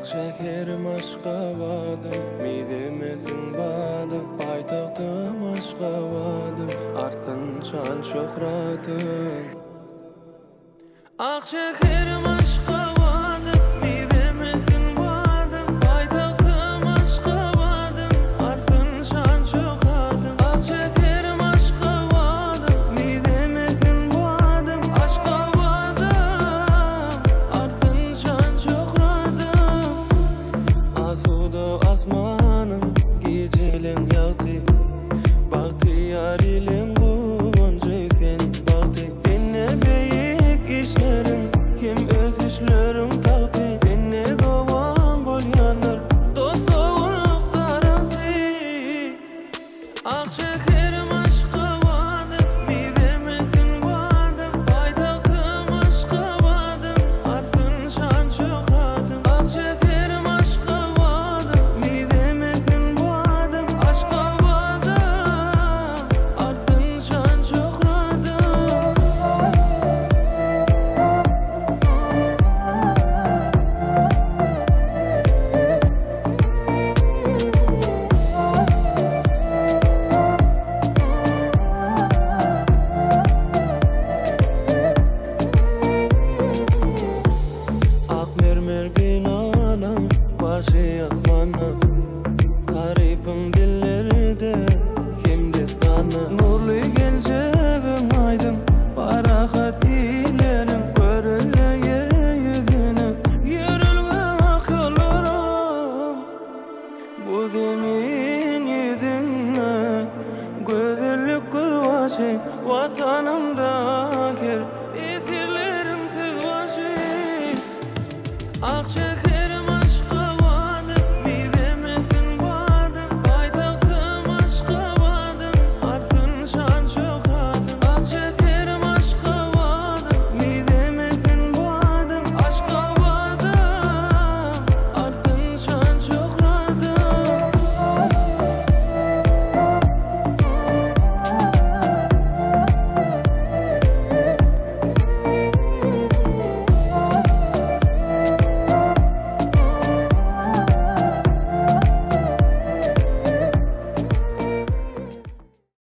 şekerim Aşgabadım, midemizin badım, paytaxtım Aşgabadım, artsın şan şöhratım. Ak şekerim Aşgabadım, midemizin badım, paytaxtım Aşgabadım, artsın şan şöhratım. Ak şekerim Aşgabadım, midemizin badım, Aşgabadım, artsın şan şöhratım. Asuda asmanım, gecelen yağdı, bahtiyar ilim bu onca sen bahtı. Senne büyük işlerim, kim öz işlerim tahtı. Senne doğan bol yanar, dost oğulluk tarafı. Ak şekerim Aşgabadım, midemizin badım, paytaxtım Aşgabadım, artsın şan şöhratım. Ak şekerim Aşgabadım, midemizin badım, Aşgabadım, artsın şan şöhratım. Ak mermer binanam, başı asmana, tarifim dillerde, hem de sana. Nurlu geleceğim aydın, parahat dilerim, görüle yeryüzüne, yürülmek yollarım. Bu zemin yüzüne, güzellik gülbaşı, vatanımda her